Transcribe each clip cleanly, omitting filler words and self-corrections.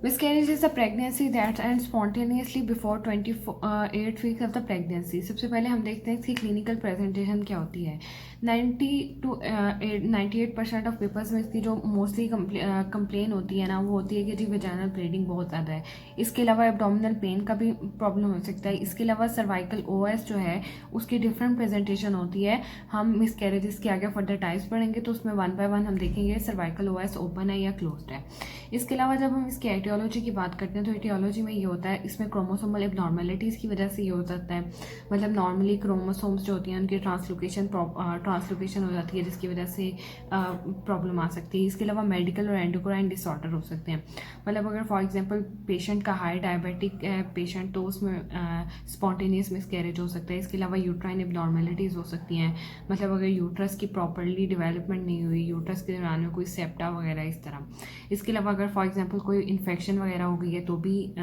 Miscarriage is a pregnancy that ends spontaneously before 28 weeks of the pregnancy। सबसे पहले हम देखते हैं इसकी क्लिनिकल प्रेजेंटेशन क्या होती है। 98% ऑफ पेपर्स में इसकी जो मोस्टली कंप्लेन होती है ना, वो होती है कि जी वेजाइनल ब्लीडिंग बहुत ज़्यादा है। इसके अलावा एब्डोमिनल पेन का भी प्रॉब्लम हो सकता है। इसके अलावा सर्वाइकल ओएस जो है उसकी डिफरेंट प्रेजेंटेशन होती है। हम मिसकैरेजेस के आगे फर्दर टाइप्स पढ़ेंगे तो उसमें वन बाय वन हम देखेंगे सर्वाइकल ओएस ओपन है या क्लोज्ड है। इसके अलावा जब हम इसकी एटियोलॉजी की बात करते हैं तो एटियोलॉजी में ये होता है, इसमें क्रोमोसोमल एबनॉर्मेलिटीज़ की वजह से ये हो सकता है। मतलब नॉर्मली क्रोमोसोम्स जो होती हैं उनकी ट्रांसलोकेशन हो जाती है, जिसकी वजह से प्रॉब्लम आ सकती है। इसके अलावा मेडिकल और एंडोक्राइन डिसऑर्डर हो सकते हैं। मतलब अगर फॉर एग्जांपल पेशेंट का हाई डायबिटिक है पेशेंट, तो उसमें स्पॉन्टेनियस मिसकैरेज हो सकता है। इसके अलावा यूट्राइन एबनॉर्मेलिटीज़ हो सकती हैं। मतलब अगर यूट्रस की प्रॉपरली डेवलपमेंट नहीं हुई, यूट्रस के दौरान में कोई सेप्टा वगैरह इस तरह। इसके अलावा अगर फॉर एग्जांपल कोई इन्फेक्शन वगैरह हो गई है तो भी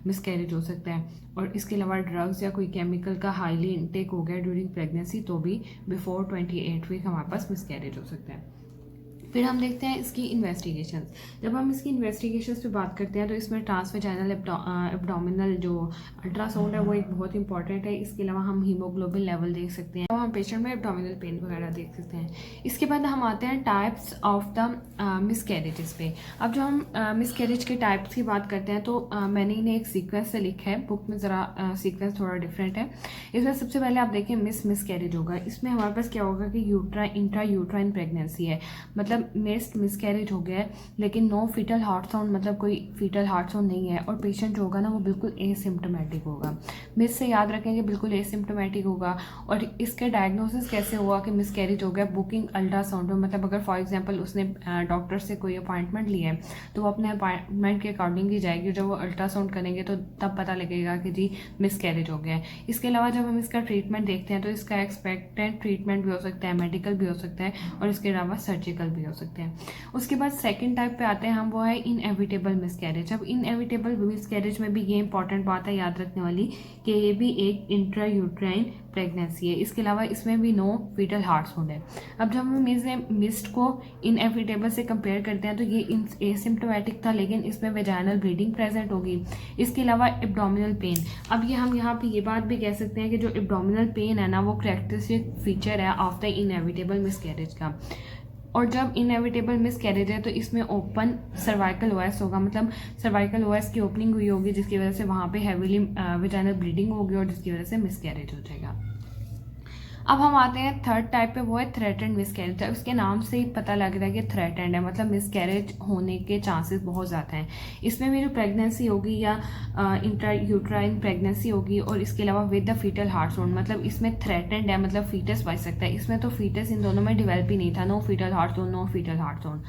मिसकैरेज हो सकता है। और इसके अलावा ड्रग्स या कोई केमिकल का हाईली इनटेक हो गया ड्यूरिंग प्रेगनेंसी तो भी बिफोर 28 वीक हमारे पास मिसकैरेज हो सकता है। फिर हम देखते हैं इसकी इन्वेस्टिगेशंस। जब हम इसकी इन्वेस्टिगेशंस पे बात करते हैं तो इसमें ट्रांसवेजाइनल एब्डोमिनल जो अल्ट्रासाउंड है वो एक बहुत इंपॉर्टेंट है। इसके अलावा हम हीमोग्लोबिन लेवल देख सकते हैं, तो हम पेशेंट में एब्डोमिनल पेन वगैरह देख सकते हैं। इसके बाद हम आते हैं टाइप्स ऑफ द मिसकैरेजेस पे। अब जो हम मिसकैरेज के टाइप्स की बात करते हैं तो मैंने इन्हें एक सीक्वेंस से लिखा है, बुक में ज़रा सीक्वेंस थोड़ा डिफरेंट है। इसमें सबसे पहले आप देखें मिसकैरेज होगा। इसमें हमारे पास क्या होगा कि इंट्रा यूट्राइन प्रेगनेंसी है, मतलब मिसकैरेज हो गया है लेकिन नो फीटल हार्ट साउंड, मतलब कोई फीटल हार्ट साउंड नहीं है। और पेशेंट जो होगा ना वो बिल्कुल एसिम्प्टोमेटिक होगा। मिस से याद रखेंगे, बिल्कुल एसिम्प्टोमेटिक होगा। और इसके डायग्नोसिस कैसे हुआ कि मिसकैरेज हो गया? बुकिंग अल्ट्रासाउंड में, मतलब अगर फॉर एग्जांपल उसने डॉक्टर से कोई अपॉइंटमेंट लिया है तो वो अपने अपॉइंटमेंट के अकॉर्डिंग ही जाएगी। जब वो अल्ट्रासाउंड करेंगे तो तब पता लगेगा कि जी मिसकैरेज हो गया है। इसके अलावा जब हम इसका ट्रीटमेंट देखते हैं तो इसका एक्सपेक्टेड ट्रीटमेंट भी हो सकता है, मेडिकल भी हो सकता है और इसके अलावा सर्जिकल भी हो सकते हैं। उसके बाद सेकंड टाइप पे आते हैं हम, वो है इनएविटेबल मिसकैरेज। अब इनएविटेबल मिसकैरेज में भी ये इंपॉर्टेंट बात है याद रखने वाली कि ये भी एक इंट्रा यूट्राइन प्रेगनेंसी है। इसके अलावा इसमें भी नो फीटल हार्ट साउंड है। अब जब हम मिस्ड को इनएविटेबल से कंपेयर करते हैं तो ये एसिम्प्टोमेटिक था लेकिन इसमें वेजाइनल ब्लीडिंग प्रेजेंट होगी। इसके अलावा एब्डोमिनल पेन। अब ये हम यहाँ पे ये बात भी कह सकते हैं कि जो एब्डोमिनल पेन है ना वो कैरेक्टरिस्टिक फीचर है ऑफ द इनएविटेबल मिसकैरेज का। और जब इनएविटेबल मिसकैरेज है तो इसमें ओपन सर्वाइकल ओएस होगा, मतलब सर्वाइकल ओएस की ओपनिंग हुई होगी जिसकी वजह से वहाँ पे हैवीली वेजाइनल ब्लीडिंग होगी और जिसकी वजह से मिसकैरेज हो जाएगा। अब हम आते हैं थर्ड टाइप पे, वो है थ्रेटेंड मिसकैरेज। उसके नाम से ही पता लग रहा है कि थ्रेटेंड है, मतलब मिसकैरेज होने के चांसेस बहुत ज़्यादा हैं। इसमें भी जो प्रेगनेंसी होगी या इंट्रा यूट्राइन प्रेगनेंसी होगी और इसके अलावा with the fetal heart sound, मतलब इसमें थ्रेटेंड है, मतलब फीटस बच सकता है। इसमें तो फीटस इन दोनों में डिवेल्प ही नहीं था, no fetal heart sound no fetal heart sound.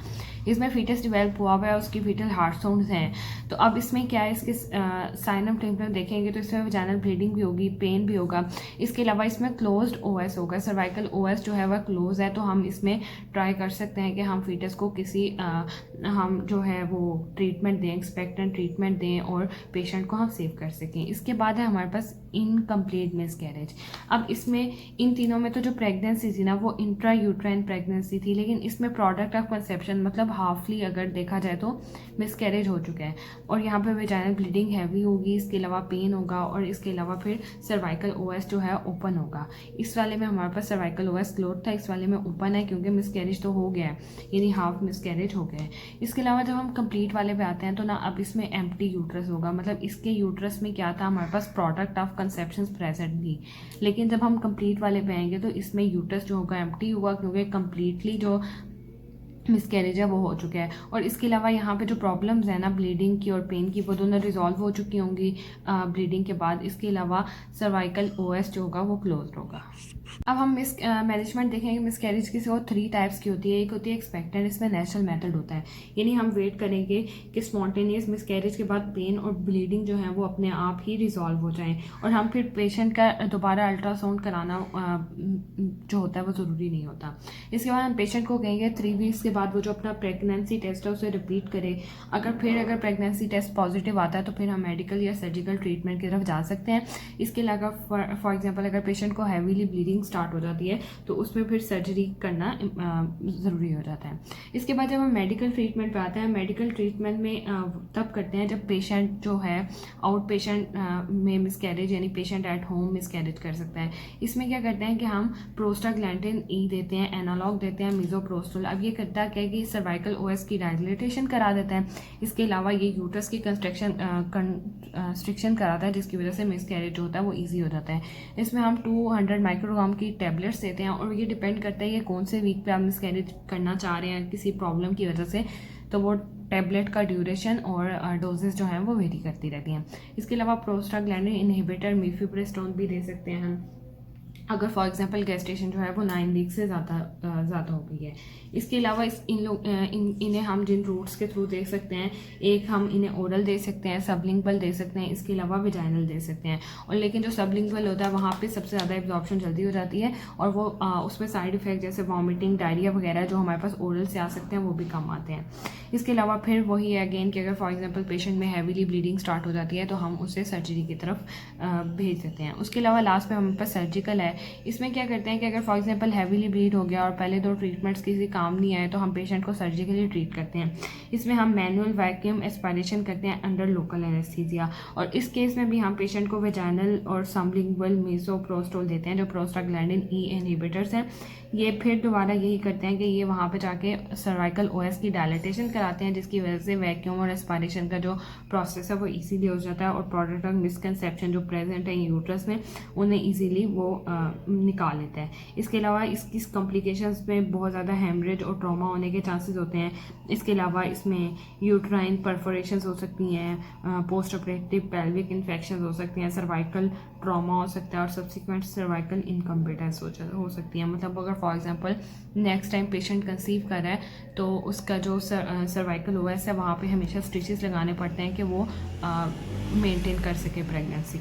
इसमें फीटस डिवेल्प हुआ हुआ है, उसकी फीटल हार्ट साउंड हैं। तो अब इसमें क्या है, इसके साइन ऑफ टिम्पल देखेंगे तो इसमें वेजाइनल ब्लीडिंग भी होगी, पेन भी होगा। इसके अलावा इसमें क्लोज्ड ओएस होगा, सर्वाइकल ओएस जो है वह क्लोज है, तो हम इसमें ट्राई कर सकते हैं कि हम फीटस को किसी हम जो है वो ट्रीटमेंट दें, एक्सपेक्टेंट ट्रीटमेंट दें और पेशेंट को हम सेव कर सकें। इसके बाद है हमारे पास इनकम्प्लीट मिसकैरेज। अब इसमें इन तीनों में तो जो प्रेगनेंसी थी ना वो इंट्रा यूट्राइन प्रेगनेंसी थी, लेकिन इसमें प्रोडक्ट ऑफ कंसेप्शन मतलब हाफली अगर देखा जाए तो मिसकैरेज हो चुका है। और यहाँ पे वेजाइनल ब्लीडिंग हैवी होगी, इसके अलावा पेन होगा और इसके अलावा फिर सर्वाइकल ओएस जो है ओपन होगा। इस वाले में हमारे पास सर्वाइकल ओएस क्लोज था, इस वाले में ओपन है क्योंकि मिसकैरेज तो हो गया है, यानी हाफ मिसकैरेज हो गया है। इसके अलावा जब हम कंप्लीट वाले पे आते हैं तो ना अब इसमें एम्प्टी यूट्रस होगा, मतलब इसके यूट्रस में क्या था, हमारे पास प्रोडक्ट ऑफ कंसेप्शन प्रेजेंट थी। लेकिन जब हम कंप्लीट वाले पे आएंगे तो इसमें यूट्रस जो होगा एम्प्टी होगा क्योंकि कंप्लीटली जो मिसकैरेज है वो हो चुका है। और इसके अलावा यहाँ पे जो प्रॉब्लम्स है ना ब्लीडिंग की और पेन की, वो दोनों रिजॉल्व हो चुकी होंगी ब्लीडिंग के बाद। इसके अलावा सर्वाइकल ओएस जो होगा वो क्लोज होगा। अब हम मैनेजमेंट देखेंगे मिसकैरेज की। वो 3 टाइप्स की होती है। एक होती है एक्सपेक्टेंट, इसमें नेचुरल मेथड होता है, यानी हम वेट करेंगे कि स्पॉन्टेनियस मिसकैरेज के बाद पेन और ब्लीडिंग जो है वो अपने आप ही रिजॉल्व हो जाएं और हम फिर पेशेंट का दोबारा अल्ट्रासाउंड कराना जो होता है वो ज़रूरी नहीं होता। इसके बाद हम पेशेंट को कहेंगे 3 वीक्स के बाद वो जो अपना प्रेगनेंसी टेस्ट है उसे रिपीट करे। अगर प्रेगनेंसी टेस्ट पॉजिटिव आता है तो फिर हम मेडिकल या सर्जिकल ट्रीटमेंट की तरफ जा सकते हैं। इसके अलावा फॉर एग्जाम्पल अगर पेशेंट को हैवीली ब्लीडिंग ब्लीडिंग स्टार्ट हो जाती है तो उसमें फिर सर्जरी करना ज़रूरी हो जाता है। इसके बाद जब हम मेडिकल ट्रीटमेंट पे आते हैं, मेडिकल ट्रीटमेंट में तब करते हैं जब पेशेंट जो है आउट पेशेंट में मिसकैरेज, यानी पेशेंट एट होम मिसकैरेज कर सकता है। इसमें क्या करते हैं कि हम प्रोस्टाग्लैंडिन ई देते हैं, एनालॉग देते हैं मीज़ोप्रोस्टोल। अब ये करता क्या है कि सर्वाइकल ओएस की डायलेटेशन करा देता है। इसके अलावा ये यूट्रस की कंस्ट्रिक्शन कराता है, जिसकी वजह से मिसकैरेज जो होता है वो ईजी हो जाता है। इसमें हम 200 माइक्रोग्राम की टैबलेट्स देते हैं और ये डिपेंड करता है ये कौन से वीक पे आप मिसकैरेज करना चाह रहे हैं किसी प्रॉब्लम की वजह से, तो वो टैबलेट का ड्यूरेशन और डोजेस जो हैं वो वेरी करती रहती हैं। इसके अलावा प्रोस्टाग्लैंडिन इनहिबिटर मीफिप्रिस्टोन भी दे सकते हैं हम, अगर फॉर एग्जांपल गेस्टेशन जो है वो 9 वीक से ज़्यादा हो गई है। इसके अलावा इन्हें हम जिन रूट्स के थ्रू दे सकते हैं, एक हम इन्हें ओरल दे सकते हैं, सबलिंगुअल दे सकते हैं, इसके अलावा विजाइनल दे सकते हैं। और लेकिन जो सबलिंगुअल होता है वहाँ पे सबसे ज़्यादा एब्जॉर्प्शन जल्दी हो जाती है और वो उसमें साइड इफ़ेक्ट जैसे वॉमिटिंग, डायरिया वगैरह जो हमारे पास ओरल से आ सकते हैं वो भी कम आते हैं। इसके अलावा फिर वही है अगेन कि अगर फॉर एग्जांपल पेशेंट में हैवीली ब्लीडिंग स्टार्ट हो जाती है तो हम उसे सर्जरी की तरफ भेज देते हैं। उसके अलावा लास्ट पे हमारे पास सर्जिकल है। इसमें क्या करते हैं कि अगर फॉर एग्जांपल हैवीली ब्लीड हो गया और पहले 2 ट्रीटमेंट्स किसी काम नहीं आए तो हम पेशेंट को सर्जिकली ट्रीट करते हैं। इसमें हम मैनुअल वैक्यूम एस्पायरेशन करते हैं अंडर लोकल एनेस्थीसिया, और इस केस में भी हम पेशेंट को वेजाइनल और सबलिंगुअल मीज़ोप्रोस्टोल देते हैं जो प्रोस्टाग्लैंडिन ई इनहिबिटर्स हैं। ये फिर दोबारा यही करते हैं कि ये वहाँ पे जाके सर्वाइकल ओएस की डायलेटेशन कराते हैं, जिसकी वजह से वैक्यूम और एस्पायरेशन का जो प्रोसेस है वो इजीली हो जाता है और प्रोडक्ट ऑफ मिसकंसेप्शन जो प्रेजेंट है यूट्रस में उन्हें इजीली वो निकाल लेता है। इसके अलावा इसकी कॉम्प्लिकेशंस में बहुत ज़्यादा हेमरेज और ट्रॉमा होने के चांसेस होते हैं। इसके अलावा इसमें यूट्राइन परफोरेशंस हो सकती हैं, पोस्ट ऑपरेटिव पेल्विक इन्फेक्शन हो सकती हैं, सर्वाइकल ट्रॉमा हो सकता है और सब्सिक्वेंट सर्वाइकल इनकम्पिटेंस हो सकती है। मतलब अगर for example next time patient conceive कर रहा है तो उसका जो सर्वाइकल ओएस है वहाँ पे हमेशा स्टिचेस लगाने पड़ते हैं कि वो मेंटेन कर सके प्रेगनेंसी।